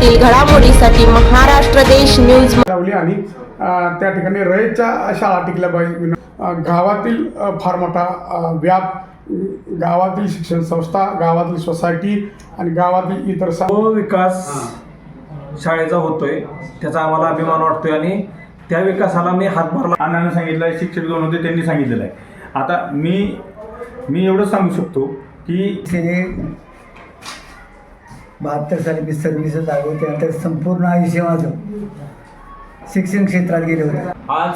पुढील घडामोडीसाठी महाराष्ट्र देश न्यूज लावली आणि त्या ठिकाणी रयतच्या शाळा टिकल्या पाहिजे. गावातील फार मोठा व्याप, गावातील शिक्षण संस्था, गावातील सोसायटी आणि गावातील इतर सर्व विकास शाळेचा होतोय, त्याचा आम्हाला अभिमान वाटतोय आणि त्या विकासाला मी हातभार अण्णांनी सांगितलं आहे, शिक्षक दोन होते त्यांनी सांगितलेलं आहे. आता मी एवढं सांगू शकतो की 72 साली मी सर्व्हिस लागलो. त्यानंतर संपूर्ण आयुष्य माझं शिक्षण क्षेत्रात गेले होते. आज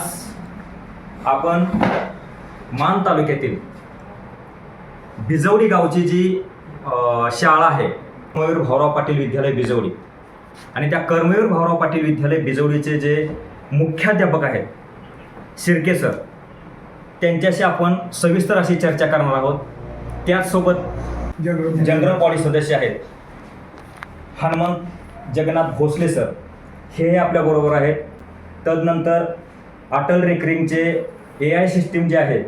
आपण मान तालुक्यातील बिजवडी गावची जी शाळा आहे, कर्मवीर भाऊराव पाटील विद्यालय बिजवडी, आणि त्या कर्मवीर भाऊराव पाटील विद्यालय बिजवडीचे जे मुख्याध्यापक आहेत शिर्के सर, त्यांच्याशी आपण सविस्तर अशी चर्चा करणार आहोत. त्याचसोबत जनरल बॉडी सदस्य आहेत हनुमंत जगन्नाथ भोसले सर, हे आपल्याबरोबर आहेत. तदनंतर अटल रेकरिंगचे AI सिस्टीम जे आहे,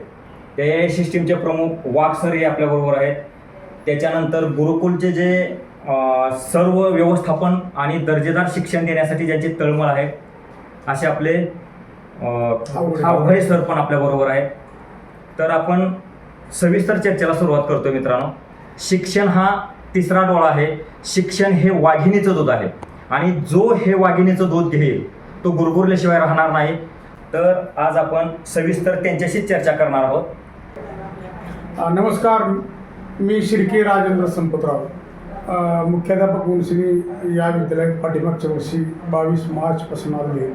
त्या AI सिस्टीमचे प्रमुख वाघ सर हे आपल्याबरोबर आहेत. त्याच्यानंतर गुरुकुलचे जे सर्व व्यवस्थापन आणि दर्जेदार शिक्षण देण्यासाठी ज्यांचे तळमळ आहे असे आपले अवघडे सर पण आपल्याबरोबर आहेत. तर आपण सविस्तर चर्चेला सुरुवात करतो मित्रांनो. शिक्षण हा तिसरा डोळा आहे. शिक्षण हे वाघिणीचं दूध आहे आणि जो हे वाघिणीचं दूध घेईल तो गुरगुरल्याशिवाय राहणार नाही. तर आज आपण सविस्तर त्यांच्याशीच चर्चा करणार आहोत. नमस्कार, मी शिर्के राजेंद्र संपतराव, मुख्याध्यापक मुंशी या विद्यालयात पाठीमागच्या वर्षी 22 मार्चपासून आले.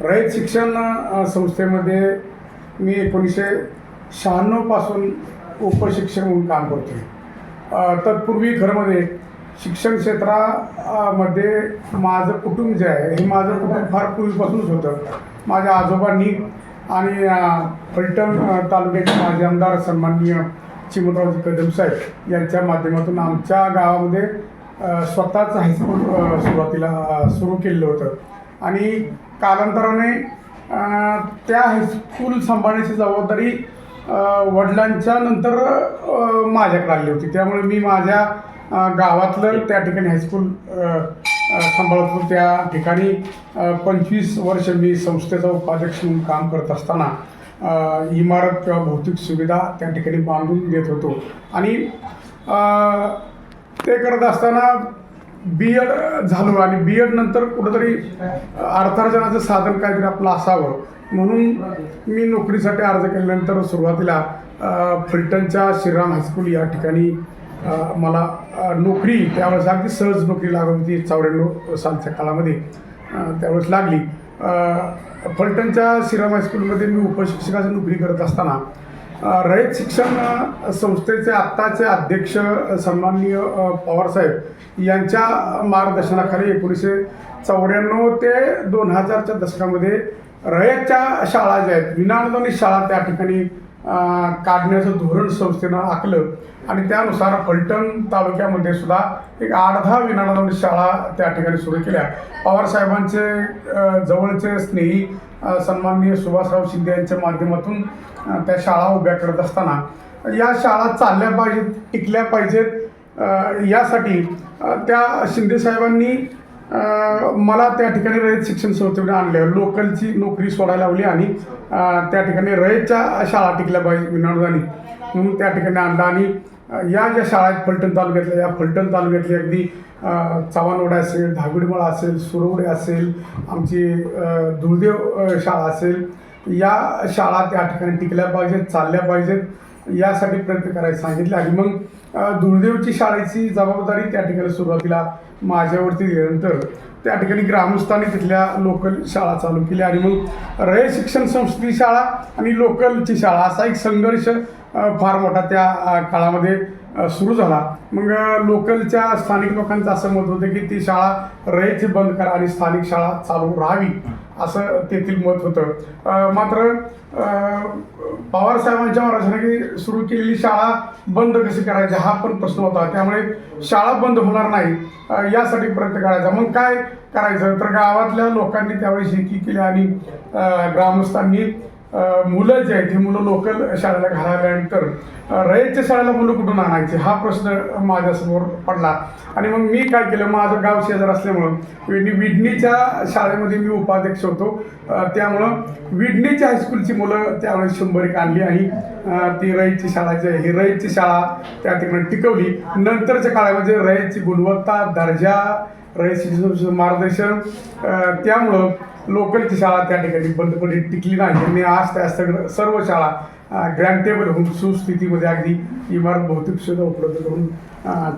रयत शिक्षण संस्थेमध्ये मी 1996 पासून उपशिक्षक म्हणून काम करतो. तत्पूर्वी घरमध्ये शिक्षण क्षेत्रामध्ये माझं कुटुंब जे आहे, हे माझं कुटुंब फार पूर्वीपासूनच होतं. माझ्या आजोबांनी आणि फलटण तालुक्याचे माजी आमदार सन्माननीय चिमणरावजी कदम साहेब यांच्या माध्यमातून आमच्या गावामध्ये स्वतःच हायस्कूल सुरुवातीला सुरू केलेलं होतं आणि कालांतराने त्या हायस्कूल सांभाळण्याची जबाबदारी वडिलांच्या नंतर माझ्याकडे आली होती. त्यामुळे मी माझ्या गावातलं त्या ठिकाणी हायस्कूल सांभाळत होतो. त्या ठिकाणी 25 वर्ष मी संस्थेचा उपाध्यक्ष म्हणून काम करत असताना इमारत किंवा भौतिक सुविधा त्या ठिकाणी बांधून देत होतो आणि ते करत असताना BEd झालो आणि BEd नंतर कुठंतरी अर्थार्जनाचं साधन काहीतरी आपलं असावं म्हणून मी नोकरीसाठी अर्ज केल्यानंतर सुरुवातीला फलटणच्या श्रीराम हायस्कूल या ठिकाणी मला नोकरी त्यावेळेस अगदी सहज नोकरी लागत होती. 94 सालच्या काळामध्ये त्यावेळेस लागली. फलटणच्या श्रीराम हायस्कूलमध्ये मी उपशिक्षकाची नोकरी करत असताना रयत शिक्षण संस्थेचे आत्ताचे अध्यक्ष सन्माननीय पवारसाहेब यांच्या मार्गदर्शनाखाली 1994 ते 2000च्या दशकामध्ये रयतच्या शाळा ज्या आहेत, विनाअनुदानित शाळा त्या ठिकाणी काढण्याचं धोरण संस्थेनं आखलं आणि त्यानुसार फलटण तालुक्यामध्ये सुद्धा एक 8-10 विनाअनुदानित शाळा त्या ठिकाणी सुरू केल्या. पवारसाहेबांचे जवळचे स्नेही सन्माननीय सुभाषराव शिंदे यांच्या माध्यमातून त्या शाळा उभ्या करत असताना या शाळा चालल्या पाहिजेत, टिकल्या पाहिजेत यासाठी त्या शिंदेसाहेबांनी मला त्या ठिकाणी रयत शिक्षण संस्थेमध्ये आणले. लोकलची नोकरी सोडायला लावली आणि त्या ठिकाणी रयतच्या शाळा टिकल्या पाहिजे विनाअनुदानित म्हणून त्या ठिकाणी आणला आणि या ज्या शाळा आहेत फलटण तालुक्यातल्या, या फलटण तालुक्यातली अगदी चव्हाणवडा असेल, धागुडमळा असेल, सुरवडे असेल, आमची धुळदेव शाळा असेल, या शाळा त्या ठिकाणी टिकल्या पाहिजेत, चालल्या पाहिजेत यासाठी प्रयत्न करायला सांगितले आणि मग धुळदेवची शाळेची जबाबदारी त्या ठिकाणी सुरुवातीला माझ्यावरती दिल्यानंतर त्या ठिकाणी ग्रामस्थांनी तिथल्या लोकल शाळा चालू केल्या आणि मग रयत शिक्षण संस्थेची शाळा आणि लोकलची शाळा असा एक संघर्ष फार मोठा त्या काळामध्ये सुरू झाला. मग लोकलच्या स्थानिक लोकांचं असं मत होतं की ती शाळा रयतची बंद करा आणि स्थानिक शाळा चालू राहावी असं तेथील मत होतं. मात्र पवारसाहेबांच्या मार्गदर्शनाखाली सुरू केलेली शाळा बंद कशी करायची हा पण प्रश्न होता. त्यामुळे शाळा बंद होणार नाही यासाठी प्रयत्न करायचा. मग काय करायचं तर गावातल्या लोकांनी त्यावेळी शेती केली आणि ग्रामस्थांनी मुलं जे आहेत ही मुलं लोकल शाळेला घालवल्यानंतर रयतच्या शाळेला मुलं कुठून आणायचे हा प्रश्न माझ्यासमोर पडला. आणि मग मी काय केलं, माझं गाव शेजार असल्यामुळं विडणीच्या शाळेमध्ये मी उपाध्यक्ष होतो. त्यामुळं विडणीच्या हायस्कूलची मुलं त्यावेळेस 100 आणली आणि ती रयतची शाळा जी आहे ही रयतची शाळा त्या ठिकाणी टिकवली. नंतरच्या काळामध्ये रयतची गुणवत्ता, दर्जा, रयतची मार्गदर्शन त्यामुळं लोकलची शाळा त्या ठिकाणी बंद पडली, टिकली नाही. आणि आज त्या सर्व शाळा ग्रँटेबल होऊन सुस्थितीमध्ये अगदी इमारत भौतिक सुविधा उपलब्ध करून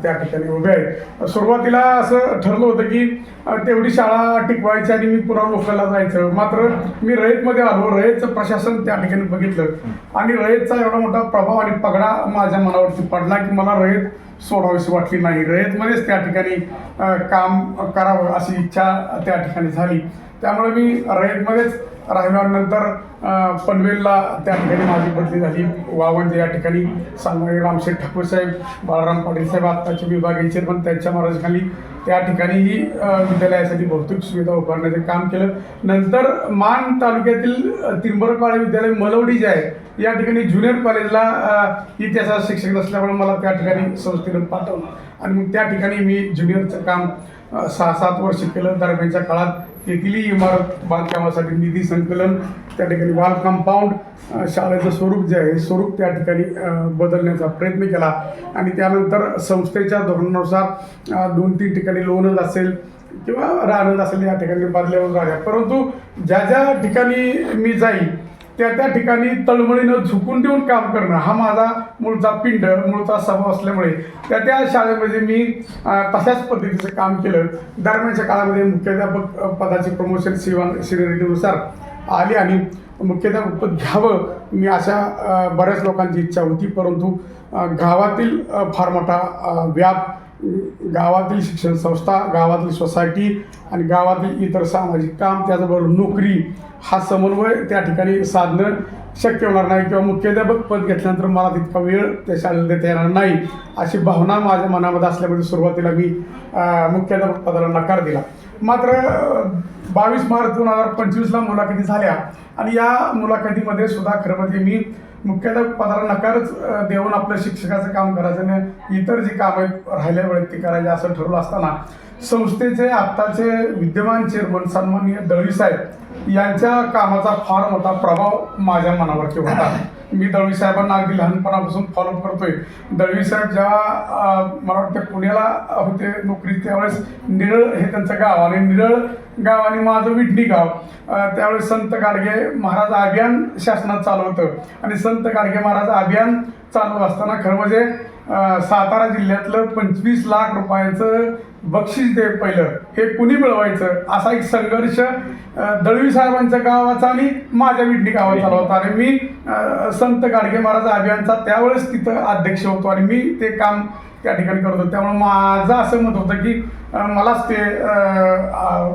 त्या ठिकाणी उभे आहेत. सुरुवातीला असं ठरलं होतं की तेवढी शाळा टिकवायची आणि मी पुन्हा लोकलला जायचं. मात्र मी रयतमध्ये आलो, रयतचं प्रशासन त्या ठिकाणी बघितलं आणि रयतचा एवढा मोठा प्रभाव आणि पगडा माझ्या मनावरती पडला की मला रयत सोडावीशी वाटली नाही. रयतमध्येच त्या ठिकाणी काम करावं अशी इच्छा त्या ठिकाणी झाली. त्यामुळे मी रयतमध्येच राहिल्यानंतर पनवेलला त्या ठिकाणी माझी बदली झाली. वावंजे या ठिकाणी सांगणारे रामशेठ ठाकूर साहेब, बाळाराम पाटील साहेब आत्ताचे विभागीय चेअरमन त्यांच्या मार्गदर्शनाखाली त्या ठिकाणीही विद्यालयासाठी भौतिक सुविधा उभारण्याचे काम केलं. नंतर मान तालुक्यातील तिंबरकाळे विद्यालय मलवडी जे आहे या ठिकाणी ज्युनियर कॉलेजला इतिहासाचा शिक्षक नसल्यामुळे मला त्या ठिकाणी संस्थेनं पाठवलं आणि मग त्या ठिकाणी मी ज्युनियरचं काम 6-7 वर्ष केलं. दरम्यानच्या काळात तेथील इमारत बांधकामासाठी निधी संकलन, त्या ठिकाणी वॉल कंपाऊंड, शाळेचं स्वरूप जे आहे स्वरूप त्या ठिकाणी बदलण्याचा प्रयत्न केला. आणि त्यानंतर संस्थेच्या धोरणानुसार 2-3 ठिकाणी लोणंद असेल किंवा राहणंद असेल या ठिकाणी बदल्यावर राहिल्या. परंतु ज्या ज्या ठिकाणी मी जाईल त्या ठिकाणी तळमळीनं झुकून देऊन काम करणं हा माझा मूळचा मूळचा स्वभाव असल्यामुळे त्या शाळेमध्ये मी तशाच पद्धतीचं काम केलं. दरम्यानच्या काळामध्ये मुख्याध्यापक पदाची प्रमोशन सिनियरिटीनुसार आली आणि मुख्याध्यापक पद घ्यावं मी अशा बऱ्याच लोकांची इच्छा होती. परंतु गावातील फार मोठा व्याप, गावातील शिक्षण संस्था, गावातील सोसायटी आणि गावातील इतर सामाजिक काम, त्याचबरोबर नोकरी हा समन्वय त्या ठिकाणी साधणं शक्य होणार नाही किंवा मुख्याध्यापक पद घेतल्यानंतर मला तितका वेळ त्या शाळेला देता येणार नाही अशी भावना माझ्या मनामध्ये असल्यामुळे सुरुवातीला मी मुख्याध्यापक पदाला नकार दिला. मात्र 22 मार्च 2025ला मुलाखती झाल्या आणि या मुलाखतीमध्ये सुद्धा खरं म्हणजे मी मुख्याध्यापक पदाला नकारच देऊन आपलं शिक्षकाचं काम करायचं आणि इतर जी कामं राहिल्या वेळेत ती करायची असं ठरवलं असताना संस्थेचे आत्ताचे विद्यमान चेअरमन सन्माननीय दळवी साहेब यांच्या कामाचा फार मोठा प्रभाव माझ्या मनावरती होता. मी दळवी साहेबांना अगदी लहानपणापासून फॉलो करतोय. दळवी साहेब जेव्हा मला वाटतं पुण्याला होते नोकरी त्यावेळेस निरळ हे त्यांचं गाव आणि निरळ गाव आणि माझं विडणी गाव त्यावेळेस संत गाडगे महाराज अभियान शासनात चालू होतं आणि संत गाडगे महाराज अभियान चालू असताना खरं म्हणजे सातारा जिल्ह्यातलं 25 लाख रुपयाचं बक्षीस दे पहिलं हे कुणी मिळवायचं असा एक संघर्ष दळवी साहेबांच्या गावाचा आणि माझ्या विडणी गावात चालू होता. आणि मी संत गाडगे महाराज अभियानचा त्यावेळेस तिथं अध्यक्ष होतो आणि मी ते काम त्या ठिकाणी करत होतो. त्यामुळे माझं असं मत होतं की मलाच ते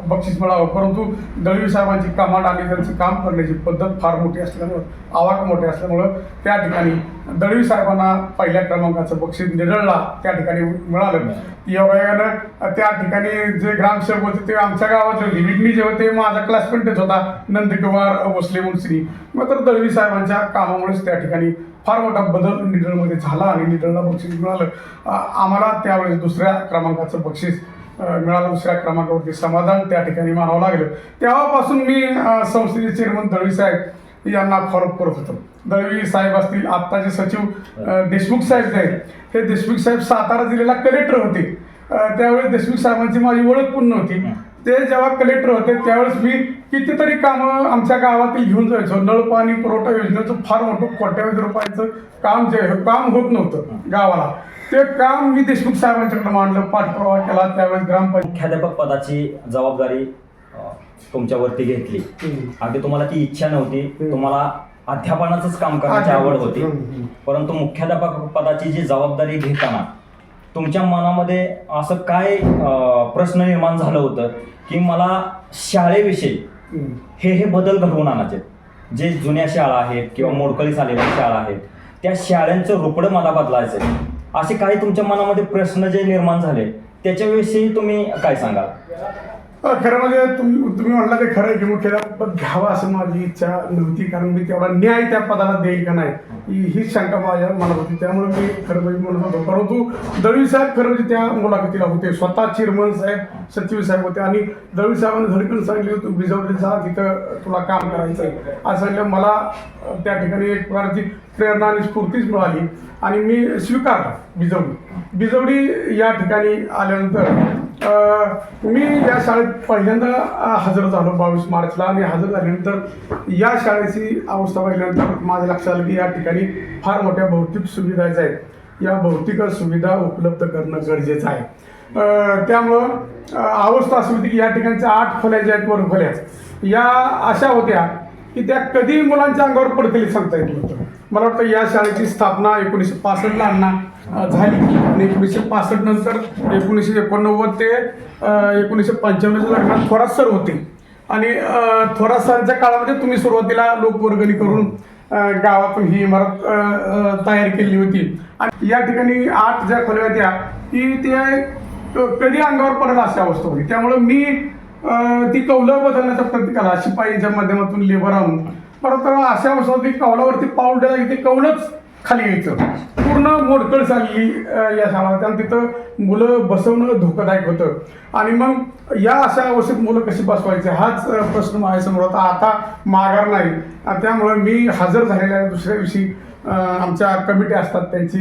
बक्षीस मिळावं. परंतु दळवी साहेबांची कमांड आणि त्यांचं काम करण्याची पद्धत फार मोठी असल्यामुळं, आवाक मोठे असल्यामुळं त्या ठिकाणी दळवी साहेबांना पहिल्या क्रमांकाचं बक्षीस निरळला त्या ठिकाणी मिळालं. योगायोगानं त्या ठिकाणी जे ग्रामसेवक होते ते आमच्या गावात होते, विडणी जे होते माझा क्लासमेटच होता नंदकुमार भोसले मुंशी. मात्र दळवी साहेबांच्या कामामुळेच त्या ठिकाणी फार मोठा बदल निडळमध्ये झाला आणि निडळला बक्षीस मिळालं. आम्हाला त्यावेळेस 2ऱ्या क्रमांकाचं बक्षीस मिळालं. 2ऱ्या क्रमांकावरती समाधान त्या ठिकाणी मानावं लागलं. तेव्हापासून मी संस्थेचे चेअरमन दळवी साहेब यांना फॉलो करत होतो. दळवी साहेब असतील, आत्ताचे सचिव देशमुख साहेब जे आहेत हे देशमुख साहेब सातारा जिल्ह्याला कलेक्टर होते. त्यावेळेस देशमुख साहेबांची माझी ओळख पूर्ण होती. ते जेव्हा कलेक्टर होते त्यावेळेस मी कितीतरी कामं आमच्या गावातील घेऊन जायचो. नळ पाणी पुरवठा योजनेचं फार मोठं कोट्यावधी रुपयाचं काम जे काम होत नव्हतं गावाला, ते काम मी देशमुख साहेबांच्याकडे मांडलं, पाठपुरावा केला. त्यावेळेस ग्रामपंचायत मुख्याध्यापक पदाची जबाबदारी तुमच्यावरती घेतली. अगदी तुम्हाला ती इच्छा नव्हती, तुम्हाला अध्यापनाचंच काम करण्याची आवड होती. परंतु मुख्याध्यापक पदाची जी जबाबदारी घेताना तुमच्या मनामध्ये असं काय प्रश्न निर्माण झालं होतं की मला शाळेविषयी हे बदल घडवून आणायचे, जे जुन्या शाळा आहेत किंवा मोडकळीस आलेल्या शाळा आहेत त्या शाळांचं रुपडं मला बदलायचं आहे, असे काही तुमच्या मनामध्ये प्रश्न जे निर्माण झाले त्याच्याविषयी तुम्ही काय सांगाल? खरं म्हणजे तुम्ही म्हणला ते खरं आहे की मुख्याध्यापक घ्यावा असं माझी इच्छा नव्हती, कारण मी तेवढा न्याय त्या पदाला देईल का नाही हीच शंका माझ्या मनात होती. त्यामुळे मी खरं म्हणजे म्हणत होतो. परंतु दळवी साहेब खरं म्हणजे त्या मुलाखतीला होते, स्वतः चेअरमन साहेब सचिव साहेब होते आणि दळवी साहेबांनी धडकन सांगली होती बिजवडी जा तिथं तुला काम करायचं आहे असं सांगितलं. मला त्या ठिकाणी एक प्रकारची प्रेरणा आणि स्फूर्तीच मिळाली आणि मी स्वीकारला बिजवडी या ठिकाणी आल्यानंतर मी या शाळेत पहिल्यांदा हजर झालो 22 मार्चला आणि हजर झाल्यानंतर या शाळेची अवस्था पाहिल्यानंतर माझ्या लक्षात आलं की या ठिकाणी फार मोठ्या भौतिक सुविधा आहेत. या भौतिक सुविधा उपलब्ध करणं गरजेचं आहे. त्यामुळं अवस्था अशी होती की या ठिकाणच्या 8 खोल्या ज्या आहेत वर्गखोल्या या अशा होत्या की त्या कधी मुलांच्या अंगावर पडतील सांगता येत नव्हतं. मला वाटतं या शाळेची स्थापना 1965ला अण्णा झाली आणि 1965 नंतर 1989 ते 1995च्या दरम्यान थोरात सर होते आणि थोरात सरांच्या काळामध्ये तुम्ही सुरुवातीला लोकवर्गणी करून गावातून ही इमारत तयार केली होती आणि या ठिकाणी 8 ज्या खोल्या होत्या की त्या कधी अंगावर पडेल अशी अवस्था होती. त्यामुळं मी ती कौलं बदलण्याचा प्रयत्न केला शिपाईच्या माध्यमातून लेबर आणून. परत अशा अवस्था होती कौलावरती पाऊल द्यायला की ते कौलच खाली यायचं, पूर्ण मोडकळ चालली या शाळा. त्यामुळे तिथं मुलं बसवणं धोकादायक होतं आणि मग या अशा अवस्थेत मुलं कशी बसवायचे हाच प्रश्न माझ्यासमोर होता. आता माघार नाही. त्यामुळं मी हजर झालेल्या दुसऱ्या दिवशी आमच्या कमिटी असतात त्यांची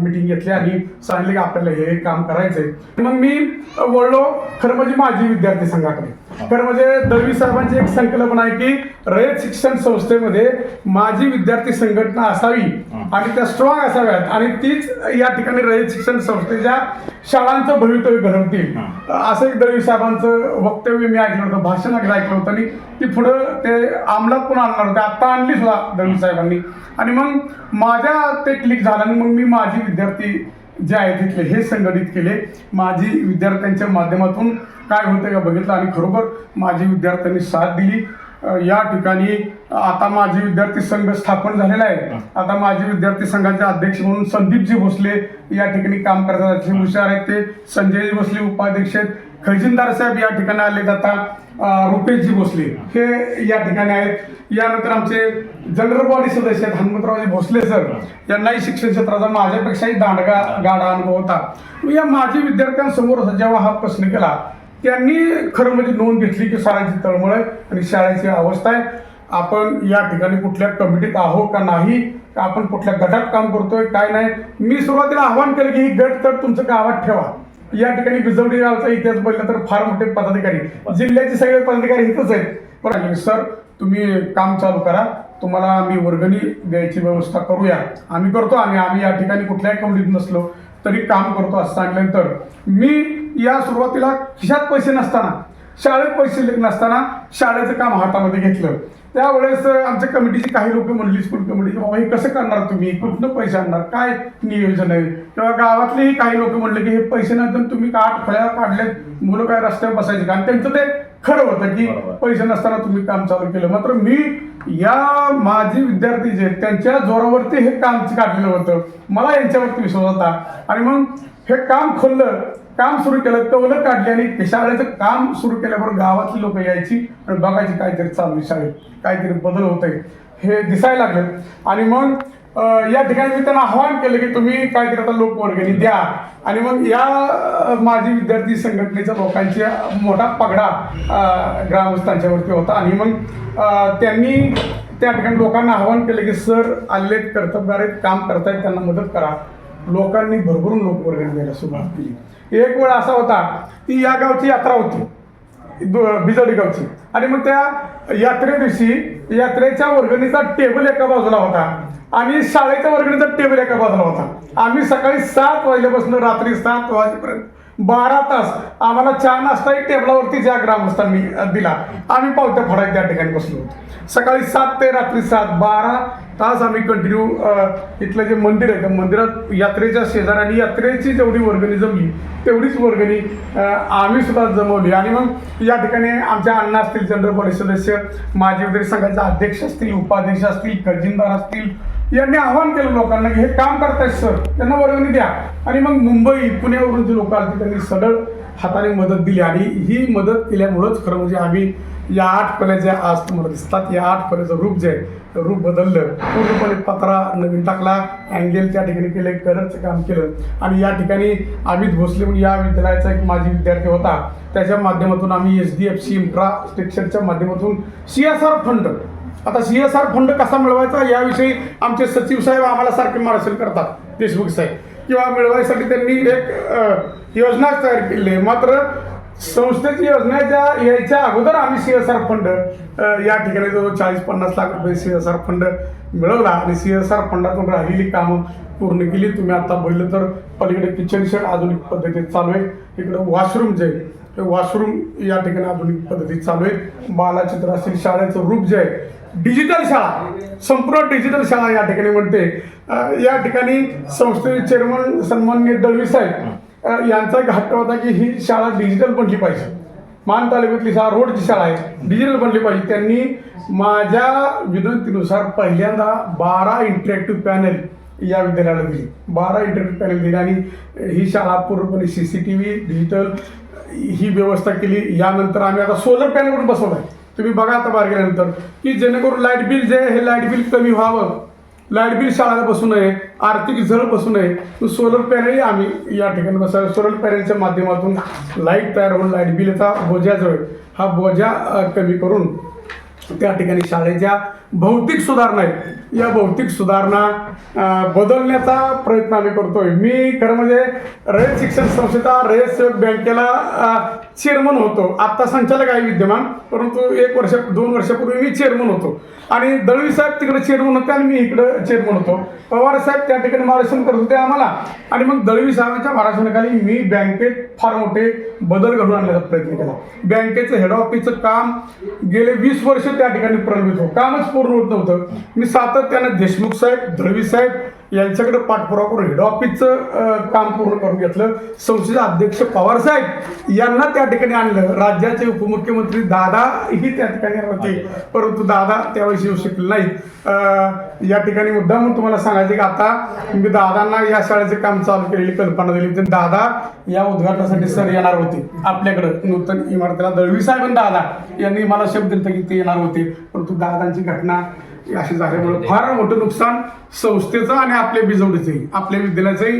मीटिंग घेतली आणि सांगितले की आपल्याला हे काम करायचं आहे. मग मी वळलो खरं म्हणजे माझी विद्यार्थी संघाकडे. खरं म्हणजे दळवी साहेबांची एक संकल्पना आहे की रयत शिक्षण संस्थेमध्ये माझी विद्यार्थी संघटना असावी आणि त्या स्ट्रॉंग असाव्यात आणि तीच या ठिकाणी रयत शिक्षण संस्थेच्या शाळांचं भवितव्य घडवतील असं एक दळवी साहेबांचं वक्तव्य मी ऐकलं होतं, भाषण ऐकलं होतं आणि ती पुढं ते अंमलात पण आणणार होते. आत्ता आणली सुद्धा दळवी साहेबांनी. आणि मग माझ्या ते क्लिक झालं आणि मग मी माझी विद्यार्थी जे आहेत तिथले हे संघटित केले. माझी विद्यार्थ्यांच्या माध्यमातून काय होतं का बघितलं आणि खरोखर माझी विद्यार्थ्यांनी साथ दिली. या ठिकाणी आता माझे विद्यार्थी संघ स्थापन झालेला आहे. आता माझे विद्यार्थी संघाचे अध्यक्ष म्हणून संदीपजी भोसले या ठिकाणी काम करतात, जे हुशार आहेत ते संजयजी भोसले उपाध्यक्ष आहेत. खजिनदार साहेब या ठिकाणी आले, आता रुपेशजी भोसले हे या ठिकाणी आहेत. यानंतर आमचे जनरल बॉडी सदस्य आहेत हनुमंतरावजी भोसले सर, यांनाही शिक्षण क्षेत्राचा माझ्यापेक्षाही गाढा अनुभव होता. या माझी विद्यार्थ्यांसमोर जेव्हा हा प्रश्न केला त्यांनी खरं म्हणजे नोंद घेतली की सरांची तळमळ आहे आणि शाळेची अवस्था आहे. आपण या ठिकाणी कुठल्या कमिटीत आहो का नाही, का आपण कुठल्या गटात काम करतोय काय नाही. मी सुरुवातीला आव्हान केलं की ही गट तर तुमचं गावात ठेवा. या ठिकाणी बिजवडी गावचा इतिहास बघितला तर फार मोठे पदाधिकारी जिल्ह्याचे सगळे पदाधिकारी इथंच आहेत. बरं सर तुम्ही काम चालू करा, तुम्हाला आम्ही वर्गणी द्यायची व्यवस्था करूया. आम्ही करतो, आम्ही या ठिकाणी कुठल्याही कमिटीत नसलो तरी काम करतो असं सांगितल्यानंतर मी या सुरुवातीला खिशात पैसे नसताना, शाळेत पैसे नसताना शाळेचं काम हातामध्ये घेतलं. त्यावेळेस आमच्या कमिटीची काही लोक म्हणली, स्कूल कमिटीची, बाबा हे कसं करणार तुम्ही, कुठनं पैसे आणणार, काय नियोजन आहे. तेव्हा गावातलेही काही लोक म्हणले की हे पैसे नंतर तुम्ही 8 खोल्या काढलेत, मुलं काय रस्त्यावर बसायचे का. आणि त्यांचं ते खरं होतं की पैसे नसताना तुम्ही काम चालू केलं. मात्र मी या माझी विद्यार्थी जे त्यांच्या जोरावरती हे काम काढलेलं होतं, मला यांच्यावरती विश्वास होता आणि मग हे काम खोललं, काम सुरू केलं, कवलं काढली आणि शाळेचं काम सुरू केल्याबरोबर गावातली लोक यायची आणि बघायची काहीतरी चालू शाळेत, काहीतरी बदल होत आहे हे दिसायला लागलं. आणि मग या ठिकाणी मी त्यांना आव्हान केलं की तुम्ही काहीतरी आता लोकवर्गणी द्या. आणि मग या माझी विद्यार्थी संघटनेच्या लोकांची मोठा पगडा ग्रामस्थांच्यावरती होता. आणि मग त्यांनी त्या ठिकाणी लोकांना आव्हान केलं की सर आलेत, कर्तबगार आहेत, काम करतायत, त्यांना मदत करा. लोकांनी भरभरून लोकवर्गणी द्यायला सुरुवात केली. एक वेळ असा होता की या गावची यात्रा होती बिजवडी गावची आणि मग त्या यात्रे दिवशी यात्रेच्या वर्गणीचा टेबल एका बाजूला होता आणि शाळेच्या वर्गणीचा टेबल एका बाजूला होता. आम्ही सकाळी 7 वाजल्यापासून रात्री 7 वाजेपर्यंत 12 तास आम्हाला चहा नाश्ता टेबलावरती ज्या ग्रामस्थांनी दिला, आम्ही पावत्या फोडायला त्या ठिकाणी बसलो होतो. सकाळी 7 ते रात्री 7 12 तास आम्ही कंटिन्यू इथलं जे मंदिर आहे त्या मंदिरात यात्रेच्या शेजाऱ्याने यात्रेची जेवढी वर्गणी जमली तेवढीच वर्गणी आम्ही सुद्धा जमवली. आणि मग या ठिकाणी आमच्या अण्णा असतील, जनरल बॉडी सदस्य, माजी विद्यार्थी संघाचे अध्यक्ष असतील, उपाध्यक्ष असतील, खजिनदार असतील, यांनी आव्हान केलं लोकांना की हे काम करतायत सर, त्यांना वर्गणी द्या. आणि मग मुंबई पुण्यावरून जे लोक आले त्यांनी सगळं हाताने मदत दिली आणि ही मदत केल्यामुळंच खरं म्हणजे आम्ही या 8 खोल्या ज्या आज तुम्हाला दिसतात, या 8 खोल्याचं रूप जे आहे रूप बदललं, पूर्णपणे पत्रा नवीन टाकला, अँगेल त्या ठिकाणी केलं, कलरचं काम केलं आणि या ठिकाणी अमित भोसले म्हणून या विद्यालयाचा एक माजी विद्यार्थी होता, त्याच्या माध्यमातून आम्ही SDFC इन्फ्रास्ट्रक्चरच्या माध्यमातून CSR फंड, आता CSR फंड कसा मिळवायचा याविषयी आमचे सचिव साहेब आम्हाला सारखे मार्गदर्शन करतात, देशमुख साहेब, किंवा मिळवायसाठी त्यांनी एक योजना तयार केली आहे. मात्र संस्थेची योजनेच्या यायच्या अगोदर आम्ही CSR फंड या ठिकाणी जवळ 40-50 लाख रुपये CSR फंड मिळवला आणि CSR फंडातून राहिलेली कामं पूर्ण केली. तुम्ही आता बघितलं तर पलीकडे किचन शेड आधुनिक पद्धतीत चालू आहे, इकडं वॉशरूम जे आहे वॉशरूम या ठिकाणी आधुनिक पद्धतीत चालू आहे. बालाचित्र असेल, शाळेचं रूप जे आहे डिजिटल शाळा, संपूर्ण डिजिटल शाळा या ठिकाणी म्हणते. या ठिकाणी संस्थेचे चेअरमन सन्माननीय दळवी साहेब यांचा एक हट्ट होता की ही शाळा डिजिटल बनली पाहिजे. मान तालुक्यातली शाळा रोडची शाळा आहे, डिजिटल बनली पाहिजे. त्यांनी माझ्या विनंतीनुसार पहिल्यांदा 12 इंटरॅक्टिव्ह पॅनल या विद्यालयाला दिली, 12 इंटरॅक्टिव्ह पॅनल दिली आणि ही शाळा पूर्णपणे CCTV डिजिटल ही व्यवस्था केली. यानंतर आम्ही आता सोलर पॅनल पण बसवला आहे. तुम्ही बघा आता बाहेर गेल्यानंतर की जेणेकरून लाईट बिल जे आहे हे लाईट बिल कमी व्हावं, लाईट बिल शाळेला बसू नये, आर्थिक झळ बसू नये, सोलर पॅनलही आम्ही या ठिकाणी बसवलं. सोलर पॅनलच्या माध्यमातून लाईट तयार होऊन लाईट बिलचा बोजा जो आहे हा बोजा कमी करून त्या ठिकाणी शाळेच्या भौतिक सुधारणा आहेत, या भौतिक सुधारणा बदलण्याचा प्रयत्न आम्ही करतोय. मी खरं म्हणजे रयत शिक्षण संस्थेचा रयत सेवक बँकेला चेअरमन होतो, आत्ता संचालक आहे विद्यमान, परंतु 2 वर्षापूर्वी मी चेअरमन होतो आणि दळवी साहेब तिकडे चेअरमन होते आणि मी इकडं चेअरमन होतो. पवार साहेब त्या ठिकाणी मार्गदर्शन करत होते आम्हाला आणि मग दळवी साहेबांच्या मार्गदर्शनाखाली मी बँकेत फार मोठे बदल घडून आणण्याचा प्रयत्न केला. बँकेचं हेड ऑफिसचं काम गेले 20 वर्ष त्या ठिकाणी प्रलंबित होतं, कामच पूर्ण होत नव्हतं. मी सातत्यानं देशमुख साहेब, दळवी साहेब यांच्याकडे पाठपुरावा करून हेड ऑफिसचं काम पूर्ण करून घेतलं. संस्थेचे अध्यक्ष पवार साहेब यांना त्या ठिकाणी आणलं. राज्याचे उपमुख्यमंत्री दादा ही त्या ठिकाणी होते, परंतु दादा त्यावेळेस येऊ शकले नाहीत. या ठिकाणी मुद्दा म्हणून तुम्हाला सांगायचे की आता मी दादांना या शाळेचे काम चालू केलेली कल्पना दिली, तर दादा या उद्घाटनासाठी सर येणार होते आपल्याकडं नूतन इमारतीला. दळवी साहेब आणि दादा यांनी मला शब्द दिला की ते येणार होते, परंतु दादांची घटना अशी झाल्यामुळे फार मोठं नुकसान संस्थेचं आणि आपल्या बिजवडीचंही, आपल्या विद्यालयाचंही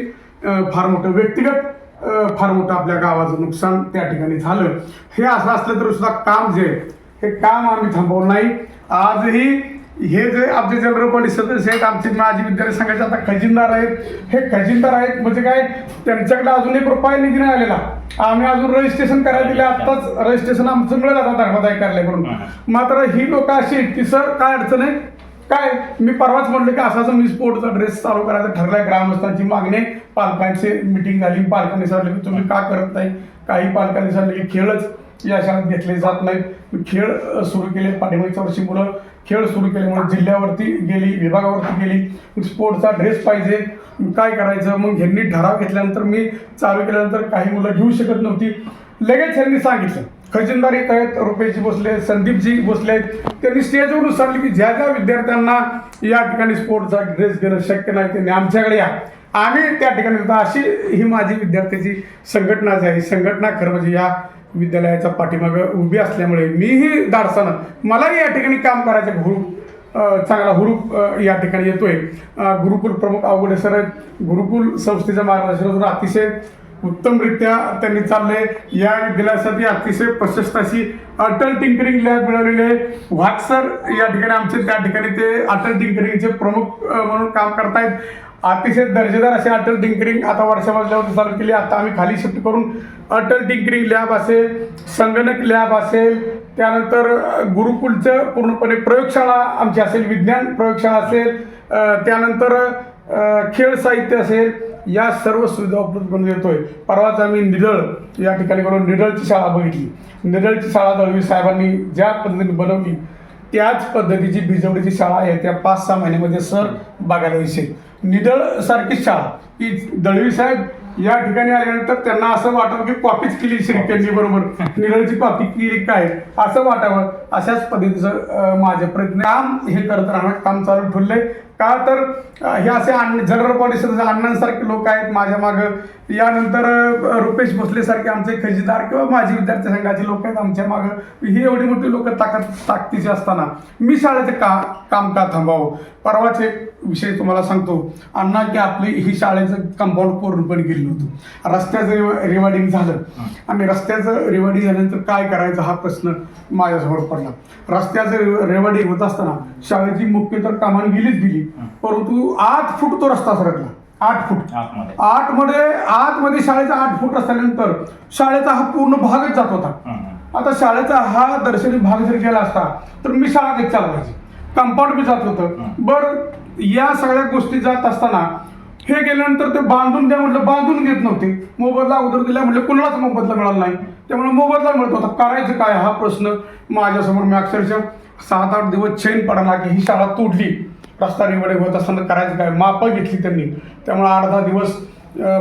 फार मोठं, व्यक्तिगत फार मोठं आपल्या गावाचं नुकसान त्या ठिकाणी झालं. हे असं असलं तरी सुद्धा काम जे हे काम आम्ही थांबवलं नाही. आजही हे जे आमचे जनरल बॉडी सदस्य आहेत, आमचे माजी विद्यार्थी संघाचे आता खजिनदार आहेत, हे खजिनदार आहेत म्हणजे काय, त्यांच्याकडे अजून 1 रुपया निधी नाही आलेला. आम्ही अजून रजिस्ट्रेशन करायला दिले, आत्ताच रजिस्ट्रेशन आमचं मिळेल आता धर्मादाय कार्यालयाकडून. मात्र ही लोक अशी आहेत की सर काय अडचण आहे काय, मी परवाच म्हटलं की असाच मी स्पोर्टचा ड्रेस चालू करायचा ठरलाय. ग्रामस्थांची मागणी, पालकांची मिटिंग झाली, पालकांनी सांगितलं की तुम्ही का करत नाही. काही पालकांनी सांगितलं की खेळच या शाळेत घेतले जात नाहीत. खेळ सुरू केले, पाठीमागच्या वर्षी मुलं खेळ सुरू केल्यामुळे जिल्ह्यावरती गेली, विभागावरती गेली, स्पोर्टचा ड्रेस पाहिजे, काय करायचं. मग ह्यांनी ठराव घेतल्यानंतर मी चालू केल्यानंतर काही मुलं घेऊ शकत नव्हती. लगेच ह्यांनी सांगितलं, खजिनदार येत आहेत, रुपेशजी भोसले, संदीपजी भोसले आहेत, त्यांनी स्टेजवरून सांगितलं की ज्या ज्या विद्यार्थ्यांना या ठिकाणी स्पोर्टचा ड्रेस घेणं शक्य नाही त्यांनी आमच्याकडे या, आम्ही त्या ठिकाणी. अशी ही माझी विद्यार्थ्याची संघटना जी आहे, संघटना खरं म्हणजे या विद्यालयाच्या पाठीमागं उभी असल्यामुळे मीही धाडसानं मलाही या ठिकाणी काम करायचं हुरूप, चांगला हुरूप या ठिकाणी येतोय. गुरुकुल प्रमुख अवघडे सर आहेत, गुरुकुल संस्थेच्या मार्गदर्शनातून अतिशय उत्तमरित्या त्यांनी चाललंय. या विद्यालयासाठी अतिशय प्रशस्त अशी अटल टिंकरिंग लॅब मिळवलेली आहे. वाघ सर या ठिकाणी आमचे त्या ठिकाणी ते अटल टिंकरिंगचे प्रमुख म्हणून काम करतायत. अतिशय दर्जेदार असे अटल टिंकरिंग आता वर्षामधल्यावरती चालू केली. आता आम्ही खाली शिफ्ट करून अटल टिंकरिंग लॅब असेल, संगणक लॅब असेल, त्यानंतर गुरुकुलचं पूर्णपणे प्रयोगशाळा आमची असेल, विज्ञान प्रयोगशाळा असेल, त्यानंतर खेळ साहित्य असेल, या सर्व सुविधा उपलब्ध करून देतोय. परवाच आम्ही निडळ या ठिकाणी करून निडळची शाळा बघितली. निडळची शाळा दळवी साहेबांनी ज्या पद्धतीने बनवली त्याच पद्धतीची बिजवडीची शाळा आहे त्या 5-6 महिन्यामध्ये सर बघायला येईल. निडळ सारखीच शाळा की दळवी साहेब या ठिकाणी आल्यानंतर त्यांना असं वाटावं की कॉपीच केली त्यांनी बरोबर, निडळची कॉपी केली काय असं वाटावं. अशाच पद्धतीचं माझे प्रयत्न काम हे करत राहणार, काम चालू ठेवलंय. का तर हे असे जनरल बॉडी अण्णांसारखे लोक आहेत माझ्या मागं, यानंतर रुपेश भोसलेसारखे आमचे खजिनदार किंवा माजी विद्यार्थी संघाचे लोक आहेत आमच्या मागं. ही एवढी मोठी लोक ताकदीची असताना मी शाळेचं काम का थांबावं. परवाच एक विषय तुम्हाला सांगतो अण्णा, की आपली ही शाळेचं कंपाऊंड पूर्णपणे गेलं होतं. रस्त्याचं रिवार्डिंग झालं आणि रस्त्याचं रिवार्डिंग झाल्यानंतर काय करायचं हा प्रश्न माझ्यासमोर पडला. रस्त्याचं रिवार्डिंग होत असताना शाळेची मुख्य तर कामाने गेली, परंतु 8 फूट तो रस्ता सरकला. 8 फूट आतमध्ये शाळेचा 8 फूट असल्यानंतर शाळेचा हा पूर्ण भागच जात होता. आता शाळेचा हा दर्शनी भाग जर गेला असता तर मी शाळा कधी चालवायची, कंपाऊंड बी जात होतं. बरं, या सगळ्या गोष्टी जात असताना हे गेल्यानंतर ते बांधून द्या म्हटलं, बांधून घेत नव्हते. मोबदला अगोदर दिला म्हटलं, कुणालाच मोबदला मिळाला नाही, त्यामुळे मोबदला मिळत होता. करायचं काय हा प्रश्न माझ्यासमोर. मी अक्षरशः 7-8 दिवस चैन पडला की ही शाळा तोडली, रस्ता रिवार्डिंग होत असताना करायचं काय. मापं घेतली त्यांनी, त्यामुळे 8-10 दिवस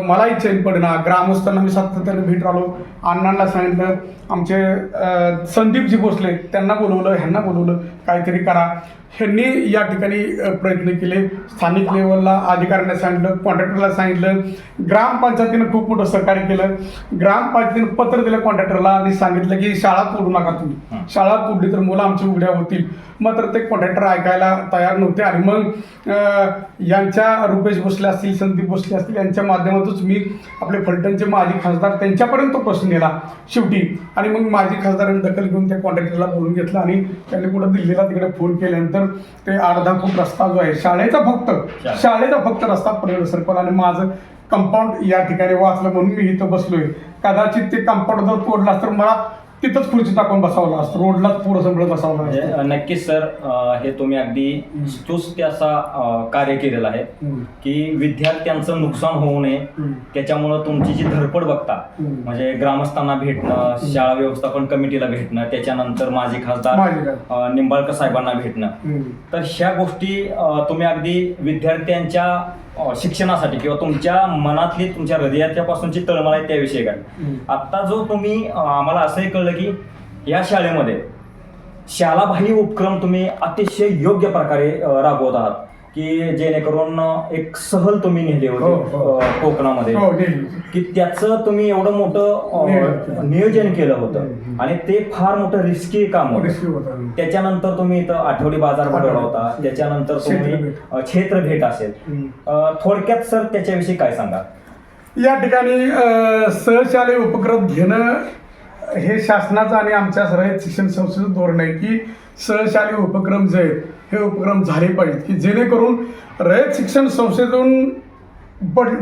मलाही चैन पडेना. ग्रामस्थांना मी सातत्याने भेट राहिलो, अण्णांना सांगितलं, आमचे संदीपजी भोसले त्यांना बोलवलं, ह्यांना बोलवलं, काहीतरी करा. ह्यांनी या ठिकाणी प्रयत्न केले. स्थानिक लेवलला अधिकाऱ्यांना सांगितलं, कॉन्ट्रॅक्टरला सांगितलं, ग्रामपंचायतीनं खूप मोठं सहकार्य केलं. ग्रामपंचायतीनं पत्र दिलं कॉन्ट्रॅक्टरला आणि सांगितलं की शाळा तोडू नका तुम्ही, शाळा तोडली तर मुलं आमची उघड्या होतील. मात्र ते कॉन्ट्रॅक्टर ऐकायला तयार नव्हते आणि मग यांच्या रुपेश भोसले असतील, संदीप भोसले असतील यांच्या माध्यमातूनच मी आपले फलटणचे माजी खासदार त्यांच्यापर्यंत तो प्रश्न नेला शेवटी. आणि मग माजी खासदारांनी दखल घेऊन त्या कॉन्ट्रॅक्टरला बोलून घेतलं आणि त्यांनी कुठं दिल्लीला तिकडे फोन केल्यानंतर ते 8-10 फूट रस्ता जो आहे शाळेचा फक्त रस्ता पलीकडे सरकवला आणि माझं कंपाऊंड या ठिकाणी वाचलं म्हणून मी इथं बसलोय. कदाचित ते कंपाऊंड जर तोडला तर मला तिथंच खुर्ची टाकून बसावलं असतं, रोडलाच पुढं समजलं बसावलं असतं. नक्कीच सर, हे तुम्ही अगदी चुस्त असा कार्य केलेलं आहे की विद्यार्थ्यांचं नुकसान होऊ नये, त्याच्यामुळं तुमची जी धडपड बघता म्हणजे ग्रामस्थांना भेटणं, शाळा व्यवस्थापन कमिटीला भेटणं, त्याच्यानंतर माजी खासदार निंबाळकर साहेबांना भेटणं, तर ह्या गोष्टी तुम्ही अगदी विद्यार्थ्यांच्या शिक्षणासाठी किंवा तुमच्या मनातली, तुमच्या हृदयाच्या पासूनची तळमळ आहे त्याविषयी काय. आता जो तुम्ही आम्हाला असंही कळलं की या शाळेमध्ये शालाबाह्य उपक्रम तुम्ही अतिशय योग्य प्रकारे राबवत आहात, की जेणेकरून एक सहल तुम्ही नेली होती कोकणामध्ये, की त्याचं तुम्ही एवढं मोठं नियोजन केलं होतं आणि ते फार मोठं रिस्की काम होतं. त्याच्यानंतर तुम्ही इथं आठवडी बाजार भरवला होता, त्याच्यानंतर तुम्ही क्षेत्र भेट असेल. थोडक्यात सर त्याच्याविषयी काय सांगा. या ठिकाणी सहशालेय उपक्रम घेणं हे शासनाचं आणि आमच्या रयत शिक्षण संस्थेचं धोरण आहे की सहशालेय उपक्रम जे आहेत हे उपक्रम झाले पाहिजेत, की जेणेकरून रयत शिक्षण संस्थेतून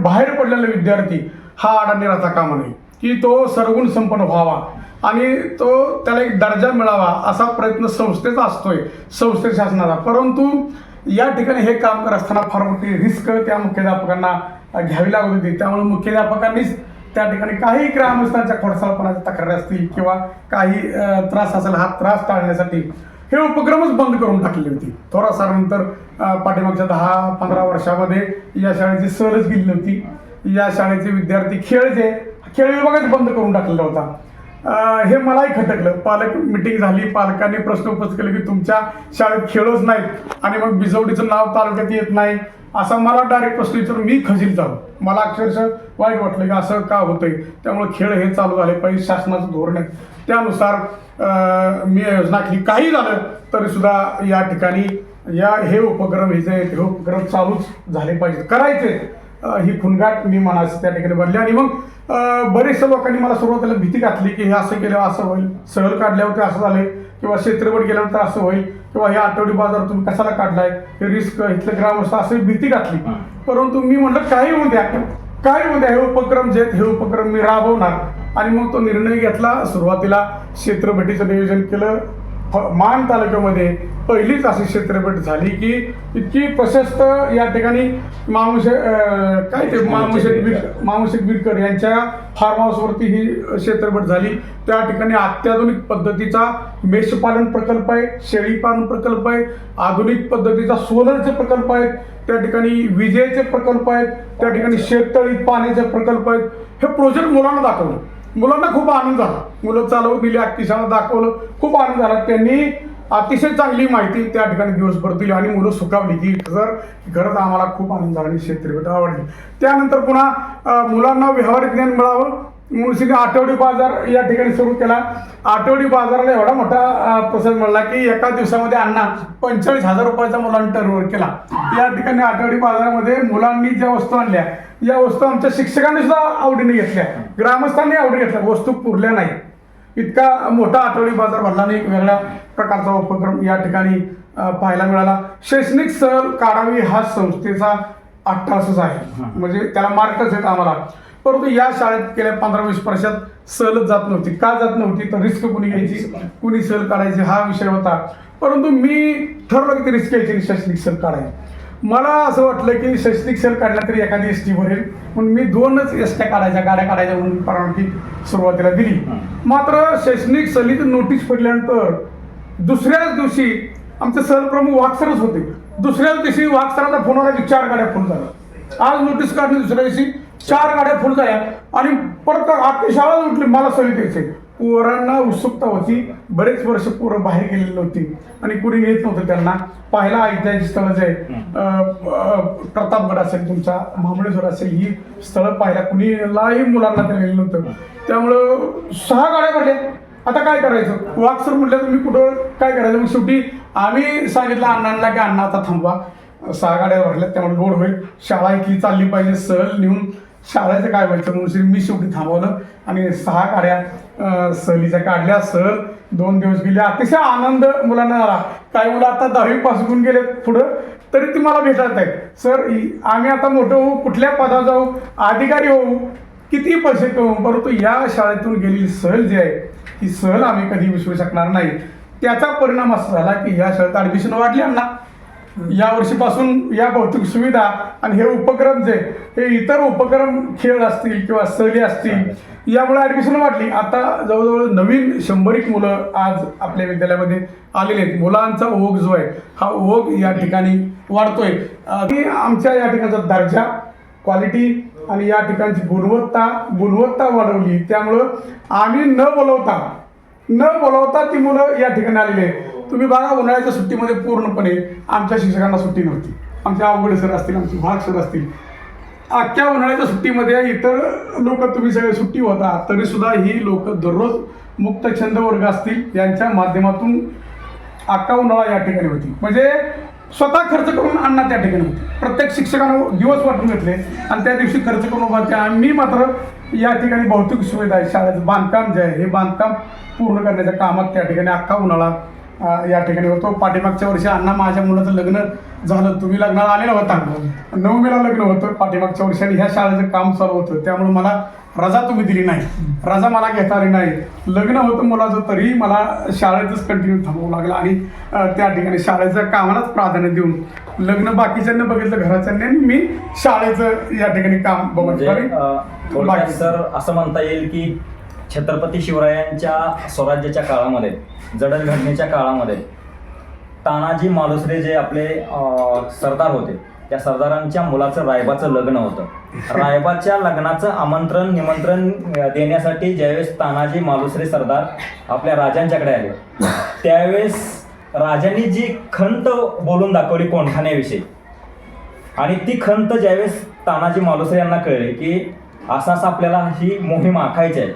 बाहेर पडलेला विद्यार्थी हा अडाणी राहता कामा नये, की तो सर्वगुण संपन्न व्हावा आणि तो त्याला एक दर्जा मिळावा असा प्रयत्न संस्थेचा असतोय, संस्थे शासनाचा. परंतु या ठिकाणी हे काम करत असताना फार मोठी रिस्क त्या मुख्याध्यापकांना घ्यावी लागत होती. त्यामुळे मुख्याध्यापकांनीच त्या ठिकाणी काही ग्रामस्थांच्या खोडसाळपणाच्या तक्रारी असतील किंवा काही त्रास असेल, हा त्रास टाळण्यासाठी हे उपक्रमच बंद करून टाकले होते. थोडासा नंतर पाठीमागच्या 10-15 वर्षामध्ये या शाळेची सहलच गेली नव्हती. या शाळेचे विद्यार्थी खेळ विभागच बंद करून टाकलेला होता. हे मलाही खटकलं. पालक मिटिंग झाली, पालकांनी प्रश्न उपस्थित केले की तुमच्या शाळेत खेळच नाहीत आणि मग बिजवडीचं नाव तालुक्यात येत नाही, असा मला डायरेक्ट प्रश्न विचारून मी खजील झालो. मला अक्षरशः वाईट वाटलं की असं का होतंय. त्यामुळे खेळ हे चालू झाले पाहिजे, शासनाचं धोरण आहे त्यानुसार मी योजना केली. काही झालं तरी सुद्धा या ठिकाणी हे उपक्रम हे उपक्रम चालूच झाले पाहिजेत, करायचे. ही खुणगाट मी मनाची त्या ठिकाणी बनली आणि मग बरेचशा लोकांनी मला सुरुवातीला भीती घातली की हे असं केल्यावर असं होईल, सहल काढल्यावर ते असं झालंय किंवा क्षेत्रभर गेल्यानंतर असं होईल किंवा हे आठवडी बाजार तुम्ही कशाला काढलाय, हे रिस्क इथलं ग्रामस्थ असं भीती घातली. परंतु मी म्हटलं काही होऊ द्या, हे उपक्रम जे आहेत हे उपक्रम मी राबवणार आणि मग तो निर्णय घेतला. सुरुवातीला क्षेत्रभेटीचं नियोजन केलं. मान तालुक्यामध्ये पहिलीच अशी क्षेत्रभेट झाली की इतकी प्रशस्त या ठिकाणी मामुशेक बिरकर यांच्या फार्म हाऊसवरती ही क्षेत्रभेट झाली. त्या ठिकाणी अत्याधुनिक पद्धतीचा मेषपालन प्रकल्प आहे, शेळीपालन प्रकल्प आहे, आधुनिक पद्धतीचा सोलरचे प्रकल्प आहेत, त्या ठिकाणी विजेचे प्रकल्प आहेत, त्या ठिकाणी शेततळी पाण्याचे प्रकल्प आहेत. हे प्रोजेक्ट मुलांना दाखवलं, मुलांना खूप आनंद झाला. मुलं चालवून दिली, अख्खी शाळा दाखवलं, खूप आनंद झाला. त्यांनी अतिशय चांगली माहिती त्या ठिकाणी दिवसभर दिली आणि मुलं सुखावली की खरंच आम्हाला खूप आनंद झाला आणि क्षेत्रीय आवडली. त्यानंतर पुन्हा मुलांना व्यावहारिक ज्ञान मिळावं म्हणून आठवडी बाजार या ठिकाणी सुरू केला. आठवडी बाजाराला एवढा मोठा प्रसंग मिळाला की एका दिवसामध्ये अण्णा 45,000 रुपयाचा मुलांनी टर्नओव्हर केला. या ठिकाणी आठवडी बाजारामध्ये मुलांनी ज्या वस्तू आणल्या या वस्तू आमच्या शिक्षकांनी सुद्धा आवडीने घेतल्या, ग्रामस्थांनी आवडीने घेतल्या, वस्तू पुरल्या नाही. इतका मोठा आठवडी बाजार भरला आणि एक वेगळ्या प्रकारचा उपक्रम या ठिकाणी पाहायला मिळाला. शैक्षणिक सहल काढावी हा संस्थेचा अट्टासच आहे, म्हणजे त्याला मार्कच आहेत आम्हाला. परंतु या शाळेत गेल्या 15-20 वर्षात सहलच जात नव्हती. का जात नव्हती तर रिस्क कुणी घ्यायची, कुणी सहल काढायची हा विषय होता. परंतु मी ठरवलं की रिस्क घ्यायची, शैक्षणिक सहल काढायची. मला असं वाटलं की शैक्षणिक सहल काढल्या तरी एखादी एस टी भरेल म्हणून मी 2च एसट्या गाड्या काढायच्या म्हणून परवानगी सुरुवातीला दिली. मात्र शैक्षणिक सहलीत नोटीस पडल्यानंतर दुसऱ्याच दिवशी आमचे सहल प्रमुख वागसरच होते. दुसऱ्याच दिवशी वागसराचा फोन आला की 4 गाड्या फुल झाल्या. आज नोटीस काढली, दुसऱ्या दिवशी 4 गाड्या फुल झाल्या आणि परत अख्खी शाळा उठली मला सहलीत यायचे. पोरांना उत्सुकता होती, बरेच वर्ष पोरं बाहेर गेलेली नव्हती आणि कुणी येत नव्हतं त्यांना. पाहिला ऐतिहासिक स्थळं जे प्रतापगड असेल, तुमचा महाबळेश्वर असेल, ही स्थळं पाहायला कुणीलाही मुलांना नेलेलं नव्हतं. त्यामुळं 6 गाड्या भरल्या. आता काय करायचं, वागसर म्हटलं तर मी कुठं काय करायचं. मग शेवटी आम्ही सांगितलं अण्णांना की अण्णा आता थांबवा, 6 गाड्या भरल्यात त्यामुळे लोड होईल, शाळा इथली चालली पाहिजे, सहल नेऊन शाळेचं काय व्हायचं म्हणून मी शेवटी थांबवलं आणि 6 गाड्या सहलीच्या काढल्या. सहल 2 दिवस गेले, अतिशय आनंद मुलांना झाला. काही मुलं आता 10वी पास होऊन गेले पुढं तरी ती मला भेटत आहेत, सर आम्ही आता मोठं होऊ, कुठल्या पदावर जाऊ, अधिकारी होऊ, किती पैसे करू, परंतु या शाळेतून गेलेली सहल जी आहे ती सहल आम्ही कधी विसरू शकणार नाही. त्याचा परिणाम असा झाला की या शाळेत ॲडमिशन वाढली ना. या वर्षीपासून या भौतिक सुविधा आणि हे उपक्रम जे हे इतर उपक्रम खेळ असतील किंवा सहली असतील यामुळे ॲडमिशन वाढली. आता जवळजवळ नवीन 100 मुलं आज आपल्या विद्यालयामध्ये आलेले आहेत. मुलांचा ओघ जो आहे हा ओघ या ठिकाणी वाढतोय. आमच्या या ठिकाणचा दर्जा, क्वालिटी आणि या ठिकाणची गुणवत्ता वाढवली. त्यामुळं आम्ही न बोलवता ती मुलं या ठिकाणी आलेली आहेत. तुम्ही बघा, उन्हाळ्याच्या सुट्टीमध्ये पूर्णपणे आमच्या शिक्षकांना सुट्टी नव्हती. आमचे अवघडे सर असतील, आमचे भाग सर असतील, अख्ख्या उन्हाळ्याच्या सुट्टीमध्ये इतर लोक तुम्ही सगळे सुट्टी होता तरीसुद्धा ही लोक दररोज मुक्त छंद वर्ग असतील यांच्या माध्यमातून अख्खा उन्हाळा या ठिकाणी होती. म्हणजे स्वतः खर्च करून अण्णा त्या ठिकाणी होते. प्रत्येक शिक्षकानं दिवस वाटून घेतले आणि त्या दिवशी खर्च करून उभारते. आम्ही मात्र या ठिकाणी भौतिक सुविधा आहे, शाळेचं बांधकाम जे आहे हे बांधकाम पूर्ण करण्याच्या कामात त्या ठिकाणी अख्खा उन्हाळा या ठिकाणी होतो. पाठीमागच्या वर्षी अण्णा माझ्या मुलाचं लग्न झालं, तुम्ही लग्नाला आलेला होता, 9 मेला लग्न होतं पाठीमागच्या वर्षी आणि ह्या शाळेचं काम चालू होतं. त्यामुळे मला रजा तुम्ही दिली नाही, रजा मला घेता आली नाही. लग्न होतं मुलाचं तरी मला शाळेतच कंटिन्यू थांबावं लागलं आणि त्या ठिकाणी शाळेच्या कामालाच प्राधान्य देऊन लग्न बाकीच्यांना बघितलं घराच्यांनी आणि मी शाळेचं या ठिकाणी काम बघितलं. सर असं म्हणता येईल की छत्रपती शिवरायांच्या स्वराज्याच्या काळामध्ये, जडणघडणीच्या काळामध्ये तानाजी मालुसरे जे आपले सरदार होते त्या सरदारांच्या मुलाचं रायबाचं लग्न होतं. रायबाच्या लग्नाचं निमंत्रण देण्यासाठी ज्यावेळेस तानाजी मालुसरे सरदार आपल्या राजांच्याकडे आले त्यावेळेस राजांनी जी खंत बोलून दाखवली कोंढाण्याविषयी आणि ती खंत ज्यावेळेस तानाजी मालुसरे यांना कळले की असं आपल्याला ही मोहीम आखायची आहे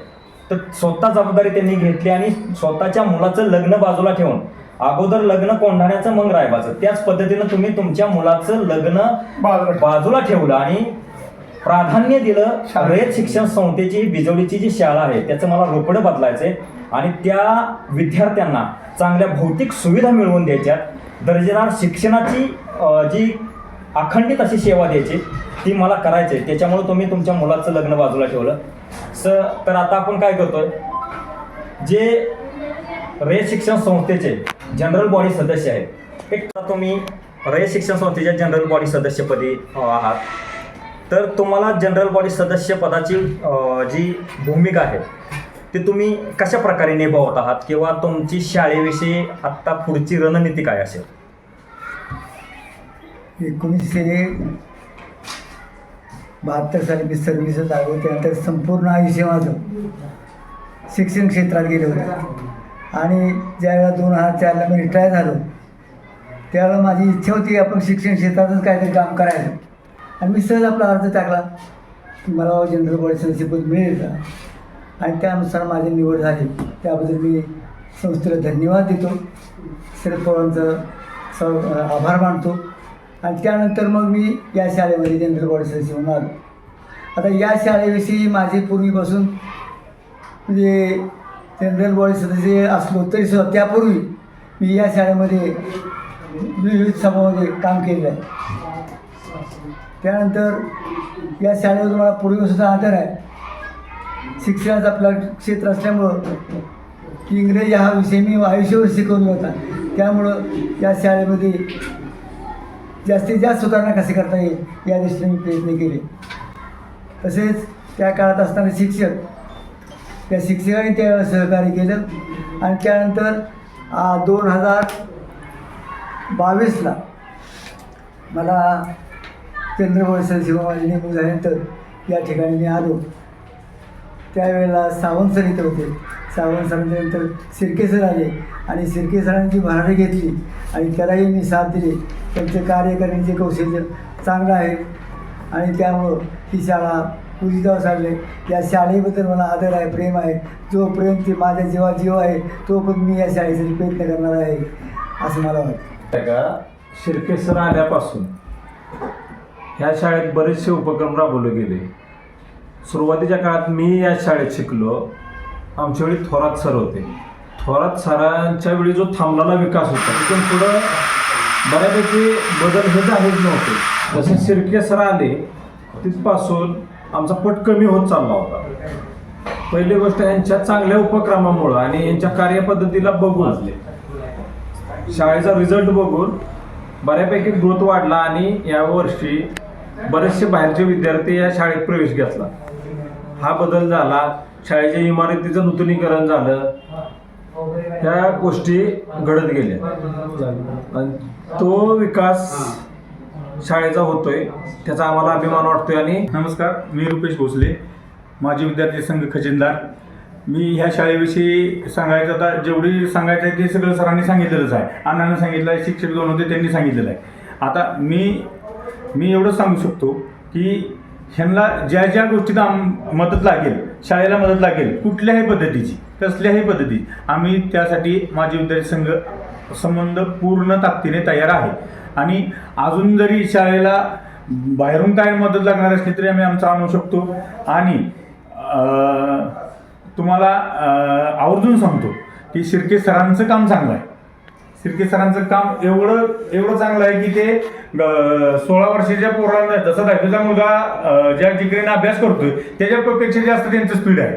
तर स्वतः जबाबदारी त्यांनी घेतली आणि स्वतःच्या मुलाचं लग्न बाजूला ठेवून, अगोदर लग्न कोंढाण्याचं मग रायबाचं, त्याच पद्धतीनं तुम्ही तुमच्या मुलाचं लग्न बाजूला ठेवलं आणि प्राधान्य दिलं रयत शिक्षण संस्थेची बिजवडीची जी शाळा आहे त्याचं मला रोपडं बदलायचंय आणि त्या विद्यार्थ्यांना चांगल्या भौतिक सुविधा मिळवून द्यायच्या, दर्जेदार शिक्षणाची जी अखंडित अशी सेवा द्यायची ती मला करायची आहे. त्याच्यामुळे तुम्ही तुमच्या मुलाचं लग्न बाजूला ठेवलं. तर आता आपण काय करतोय, जे रयत शिक्षण संस्थेचे जनरल बॉडी सदस्य आहेत, एक तुम्ही रयत शिक्षण संस्थेच्या जनरल बॉडी सदस्यपदी आहात, तर तुम्हाला जनरल बॉडी सदस्य पदाची जी भूमिका आहे ती तुम्ही कशा प्रकारे निभावत आहात किंवा तुमची शाळेविषयी आत्ता पुढची रणनीती काय असेल? 1972 साली मी सर्व्हिस लागलो. त्यानंतर संपूर्ण आयुष्य माझं शिक्षण क्षेत्रात गेलं होतं आणि ज्यावेळेला 2004ला मी रिटायर झालो त्यावेळेला माझी इच्छा होती की आपण शिक्षण क्षेत्रातच काहीतरी काम करायचं आणि मी सहज आपला अर्ज टाकला की मला जनरल बॉडी सदस्यपद मिळेल का आणि त्यानुसार माझी निवड झाली. त्याबद्दल मी संस्थेला धन्यवाद देतो, शरद पवारांचं आभार मानतो. आणि त्यानंतर मग मी या शाळेमध्ये जनरल बॉडी सदस्य म्हणून आलो. आता या शाळेविषयी माझी पूर्वीपासून म्हणजे जनरल बॉडी सदस्य असलो तरीसुद्धा त्यापूर्वी मी या शाळेमध्ये विविध सभामध्ये काम केलेलं आहे. त्यानंतर या शाळेवर मला पूर्वीपासून आदर आहे. शिक्षणाचं आपलं क्षेत्र असल्यामुळं इंग्रजी हा विषय मी आयुष्यभर शिकवला होता. त्यामुळं या शाळेमध्ये जास्तीत जास्त सुधारणा कशी करता येईल या दृष्टीने मी प्रयत्न केले. तसेच त्या काळात असणारे शिक्षक त्या शिक्षकांनी त्यावेळेला सहकार्य केलं आणि त्यानंतर 2022ला मला जनरल बॉडी सदस्य माझी नेमणूक झाल्यानंतर या ठिकाणी मी आलो. त्यावेळेला सावंत सर इथं होते. सावंत सरांच्यानंतर शिर्के सर आले आणि शिर्के सरांनी जी भरारी घेतली आणि त्यालाही मी साथ दिली. त्यांचे कार्य करण्याचे कौशल्य चांगलं आहे आणि त्यामुळं ही शाळा पूजितावर चालले. या शाळेबद्दल मला आदर आहे, प्रेम आहे. जोपर्यंत ते माझ्या जीवात जीव आहे तोपर्यंत मी या शाळेसाठी प्रयत्न करणार आहे असं मला वाटतं. का शिर्के सर आल्यापासून ह्या शाळेत बरेचसे उपक्रम राबवले गेले. सुरुवातीच्या काळात मी या शाळेत शिकलो. आमच्या वेळी थोरात सर होते. थोरात सरांच्या वेळी जो थांबलेला विकास होता तिथून पुढं बऱ्यापैकी बदल हे झालेच नव्हते. जसे शिर्के सर आले तिथपासून आमचा पट कमी होत चालला होता. पहिली गोष्ट यांच्या चांगल्या उपक्रमामुळं आणि यांच्या कार्यपद्धतीला बघून शाळेचा रिझल्ट बघून बऱ्यापैकी ग्रोथ वाढला आणि यावर्षी बरेचसे बाहेरचे विद्यार्थी या शाळेत प्रवेश घेतला. हा बदल झाला. शाळेच्या इमारतीचं नूतनीकरण झालं. ह्या गोष्टी घडत गेल्या आणि तो विकास शाळेचा होतोय त्याचा आम्हाला अभिमान वाटतोय. आणि नमस्कार, मी रुपेश भोसले, माजी विद्यार्थी संघ खजिनदार. मी ह्या शाळेविषयी सांगायचं आता जेवढी सांगायचं आहे ते सगळं सरांनी सांगितलेलंच आहे. अण्णांनी सांगितलं आहे, शिक्षक दोन होते त्यांनी सांगितलेलं आहे. आता मी एवढंच सांगू शकतो की ह्यांना ज्या ज्या गोष्टीत मदत लागेल, शाळेला मदत लागेल कुठल्याही पद्धतीची, कसल्याही पद्धती, आम्ही त्यासाठी माजी विद्यार्थी संघ संबंध पूर्ण ताकदीने तयार आहे. आणि अजून जरी शाळेला बाहेरून काय मदत लागणार असली तरी आम्ही आमचं आणू शकतो. आणि तुम्हाला आवर्जून सांगतो की शिर्के सरांचं काम चांगलं आहे. शिर्के सरांचं काम एवढं चांगलं आहे की ते 16 वर्षाच्या पोरांना, जसा 10वीचा मुलगा ज्या डिग्रीने अभ्यास करतोय त्याच्यापेक्षा जास्त त्यांचं स्पीड आहे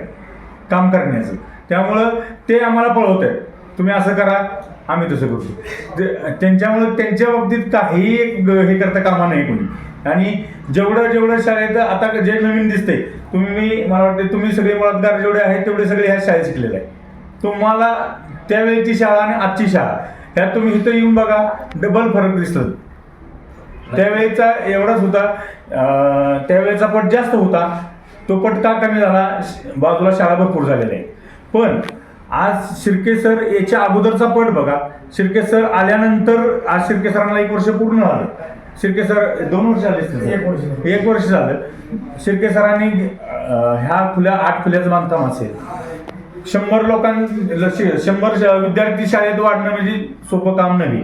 काम करण्याचं. त्यामुळं ते आम्हाला पळवत आहेत, तुम्ही असं करा, आम्ही तसं करतो. त्यांच्यामुळे त्यांच्या बाबतीत काहीही हे करता कामा नाही कोणी. आणि जेवढं शाळेत आता जे नवीन दिसतंय, मला वाटतं तुम्ही सगळे मुळातदार जेवढे आहेत तेवढे सगळे ह्या शाळेत शिकलेले आहे. तुम्हाला त्यावेळेची शाळा आणि आजची शाळा ह्यात तुम्ही इथं येऊन बघा, डबल फरक दिसतो. त्यावेळेचा एवढाच होता, त्यावेळेचा पट जास्त होता, तो पट का कमी झाला, बाजूला शाळा भरपूर झालेल्या आहे. पण आज शिर्के सर याच्या अगोदरचा पट बघा. शिर्के सर आल्यानंतर आज शिर्के सरांना 1 वर्ष पूर्ण झालं. शिर्के सर 2 वर्ष झाले, 1 वर्ष झालं. शिर्के सरांनी ह्या 8 खुल्याचं बांधकाम असेल, 100 विद्यार्थी शाळेत वाढणं म्हणजे सोपं काम नाही.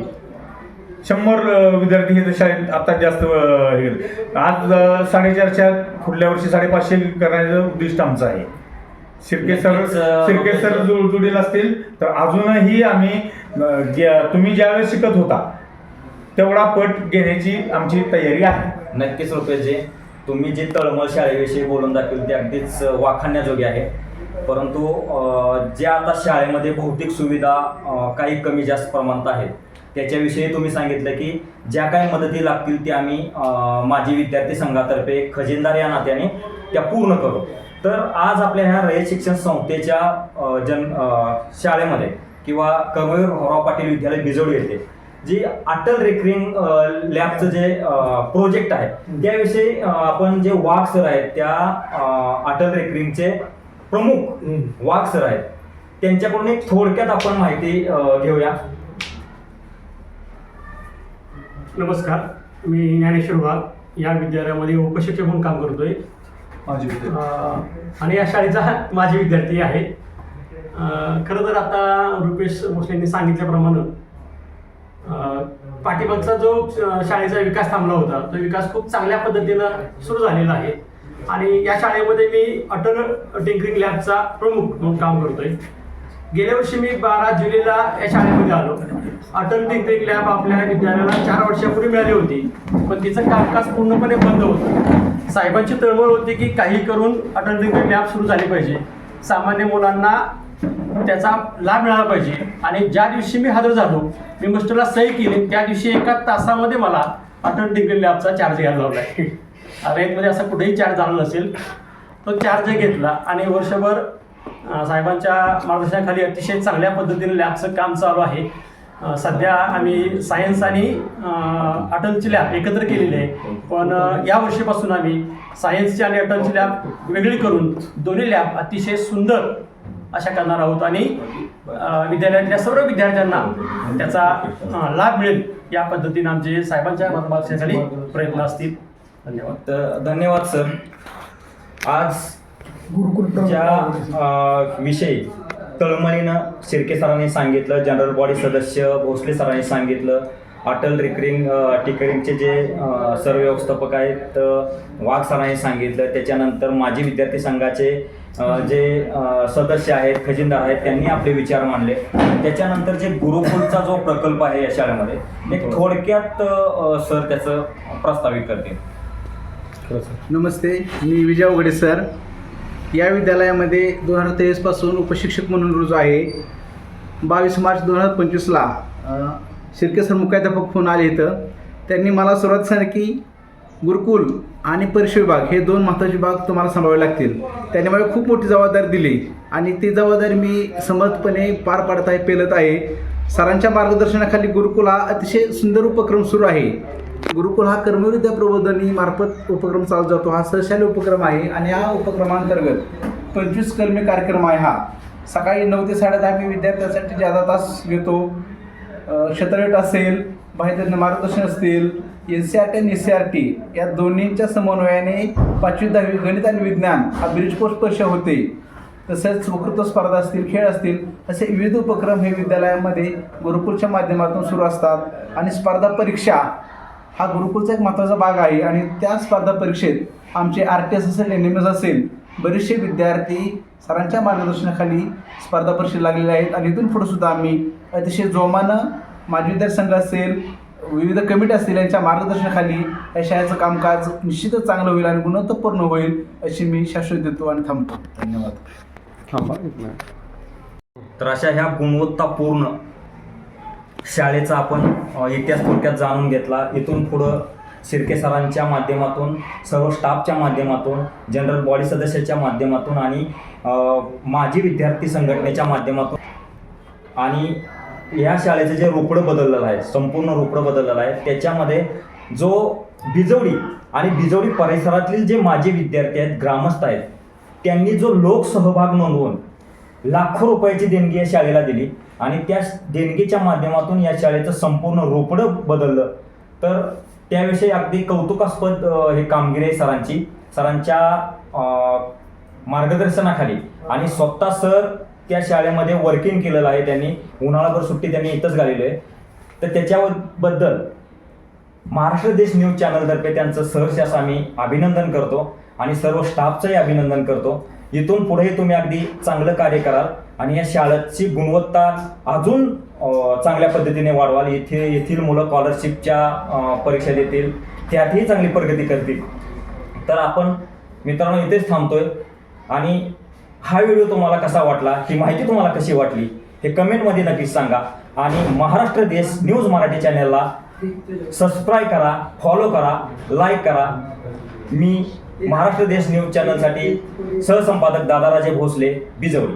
100 विद्यार्थी हे शाळेत आता जास्त आज 450 पुढल्या वर्षी 550 करण्याचं उद्दिष्ट आमचं आहे. शिर्के सर जुळजुळील असतील तर अजूनही आम्ही तुम्ही ज्यावेळेस शिकत होता तेवढा पट घेण्याची आमची तयारी आहे. नक्कीच रुपेशजी, तुम्ही जे तळमळ शाळेविषयी बोलून दाखवली ते अगदीच वाखाणण्याजोगे आहे. परंतु ज्या आता शाळेमध्ये भौतिक सुविधा काही कमी जास्त प्रमाणात आहेत त्याच्याविषयी तुम्ही सांगितलं की ज्या काही मदती लागतील त्या आम्ही माजी विद्यार्थी संघातर्फे खजिनदार या नात्याने त्या पूर्ण करू. तर आज आपल्या ह्या रयत शिक्षण संस्थेच्या शाळेमध्ये किंवा कर्मवीर भाऊराव पाटील विद्यालय बिजोड येथे जी अटल रेकरिंग लॅबचं जे प्रोजेक्ट आहे त्याविषयी आपण जे वाघ सर आहेत त्या अटल रेकरिंगचे प्रमुख वाघ सर आहेत त्यांच्याकडून एक थोडक्यात आपण माहिती घेऊया. नमस्कार, मी ज्ञानेश्वर वाघ या विद्यालयामध्ये उपशिक्षक म्हणून काम करतोय आणि या शाळेचा माझे विद्यार्थी आहे. खरं तर आता रुपेश भोसलेंनी सांगितल्याप्रमाणे पाठीमागचा जो शाळेचा विकास थांबला होता तो विकास खूप चांगल्या पद्धतीनं सुरू झालेला आहे आणि या शाळेमध्ये मी अटल टिंकरिंग लॅबचा प्रमुख म्हणून काम करतोय. गेल्या वर्षी मी 12 जुलैला या शाळेमध्ये आलो. अटल टिंकरिंग लॅब आपल्या विद्यालयाला 4 वर्षापूर्वी मिळाली होती, पण तिचं कामकाज पूर्णपणे बंद होतं. साहेबांची तळमळ होती की काही करून अटल टिंकरिंग लॅब सुरू झाली पाहिजे, सामान्य मुलांना त्याचा लाभ मिळाला पाहिजे. आणि ज्या दिवशी मी हजर झालो, मी मास्टरला सही केली, त्या दिवशी 1 तासामध्ये मला अटल टिंकरिंग लॅबचा चार्ज घ्यायला लावला आहे. रेंजमध्ये असा कुठेही चार्ज झाला नसेल, तो चार्ज घेतला आणि वर्षभर साहेबांच्या मार्गदर्शनाखाली अतिशय चांगल्या पद्धतीने लॅबचं काम चालू आहे. सध्या आम्ही सायन्स आणि अटलची लॅब एकत्र केलेली आहे, पण या वर्षीपासून आम्ही सायन्सची आणि अटलची लॅब वेगळी करून दोन्ही लॅब अतिशय सुंदर अशा करणार आहोत आणि विद्यालयातल्या सर्व विद्यार्थ्यांना त्याचा लाभ मिळेल या पद्धतीने आमचे साहेबांच्या मार्गदर्शनाखाली प्रयत्न असतील. धन्यवाद. तर धन्यवाद सर. आज ज्या विषयी तळमळीनं शिर्के सरांनी सांगितलं, जनरल बॉडी सदस्य भोसले सरांनी सांगितलं, अटल टिंकरिंगचे जे सर्व व्यवस्थापक आहेत वाघ सरांनी सांगितलं, त्याच्यानंतर माजी विद्यार्थी संघाचे जे सदस्य आहेत, खजिनदार आहेत, त्यांनी आपले विचार मांडले. त्याच्यानंतर जे गुरुकुलचा जो प्रकल्प आहे या शाळेमध्ये एक थोडक्यात सर त्याचं प्रस्तावित करतील. नमस्ते, मी विजय उघडे सर. या विद्यालयामध्ये 2023 पासून उपशिक्षक म्हणून रुजू आहे. 22 मार्च 2025ला शिर्के सर मुख्याध्यापक होऊन आले इथं. त्यांनी मला सुरुवात सांगितली की गुरुकुल आणि परीक्षा विभाग हे 2 महत्त्वाचे विभाग तुम्हाला सांभाळावे लागतील. त्यांनी मला खूप मोठी जबाबदारी दिली आणि ती जबाबदारी मी समर्थपणे पार पाडत आहे, पेलत आहे. सरांच्या मार्गदर्शनाखाली गुरुकुल हा अतिशय सुंदर उपक्रम सुरू आहे. गुरुकुल हा कर्मविद्या प्रबोधिनी मार्फत उपक्रम चालू जातो. हा सहशाली उपक्रम आहे आणि या उपक्रमांतर्गत 25 कलमी कार्यक्रम आहे. हा सकाळी 9 ते 10:30 मी विद्यार्थ्यांसाठी ज्यादा तास घेतो. क्षेत्रगट असेल, बाह्यतज्ञ मार्गदर्शन असतील, NCERT आणि SCERT या दोन्हींच्या समन्वयाने 5वी 10वी गणित आणि विज्ञान हा ब्रिज पोस्ट परीक्षा होते. तसेच वक्तृत्व स्पर्धा असतील, खेळ असतील, असे विविध उपक्रम हे विद्यालयामध्ये गुरुकुलच्या माध्यमातून सुरू असतात. आणि स्पर्धा परीक्षा हा गुरुकुलचा एक महत्त्वाचा भाग आहे आणि त्या स्पर्धा परीक्षेत आमचे RTS असेल, NMS असेल, बरेचसे विद्यार्थी सरांच्या मार्गदर्शनाखाली स्पर्धा परीक्षेत लागलेले आहेत. आणि इथून पुढे सुद्धा आम्ही अतिशय जोमानं माजी विद्यार्थी संघ असेल, विविध कमिटी असतील, यांच्या मार्गदर्शनाखाली या शाळेचं कामकाज निश्चितच चांगलं होईल आणि गुणवत्तापूर्ण होईल अशी मी शाश्वत देतो आणि थांबतो. धन्यवाद. तर अशा ह्या गुणवत्तापूर्ण शाळेचा आपण इतिहास थोडक्यात जाणून घेतला. इथून पुढं शिर्के सरांच्या माध्यमातून, सर्व स्टाफच्या माध्यमातून, जनरल बॉडी सदस्याच्या माध्यमातून आणि माजी विद्यार्थी संघटनेच्या माध्यमातून आणि या शाळेचं जे रोपडं बदललेलं आहे, संपूर्ण रोपडं बदललेलं आहे, त्याच्यामध्ये जो बिजवडी आणि बिजवडी परिसरातील जे माजी विद्यार्थी आहेत, ग्रामस्थ आहेत, त्यांनी जो लोकसहभाग नोंदवून लाखो रुपयाची देणगी या शाळेला दिली आणि त्या देणगीच्या माध्यमातून या शाळेचं संपूर्ण रोपडं बदललं. तर त्याविषयी अगदी कौतुकास्पद हे कामगिरी आहे सरांची. सरांच्या मार्गदर्शनाखाली आणि स्वतः सर त्या शाळेमध्ये वर्किंग केलेलं आहे. त्यांनी उन्हाळाभर सुट्टी त्यांनी इथंच घालेली आहे. तर त्याच्याबद्दल महाराष्ट्र देश न्यूज चॅनलतर्फे त्यांचं सहर्ष असं आम्ही अभिनंदन करतो आणि सर्व स्टाफचंही अभिनंदन करतो. इथून पुढेही तुम्ही अगदी चांगलं कार्य कराल आणि या शाळेची गुणवत्ता अजून चांगल्या पद्धतीने वाढवाल. येथील मुलं स्कॉलरशिपच्या परीक्षा देतील, त्यातही चांगली प्रगती करतील. तर आपण मित्रांनो इथेच थांबतोय आणि हा व्हिडिओ तुम्हाला कसा वाटला, ही माहिती तुम्हाला कशी वाटली हे कमेंटमध्ये नक्कीच सांगा. आणि महाराष्ट्र देश न्यूज मराठी चॅनलला सबस्क्राईब करा, फॉलो करा, लाईक करा. मी महाराष्ट्र देश न्यूज चॅनलसाठी सहसंपादक दादाराजे भोसले, बिजवडी.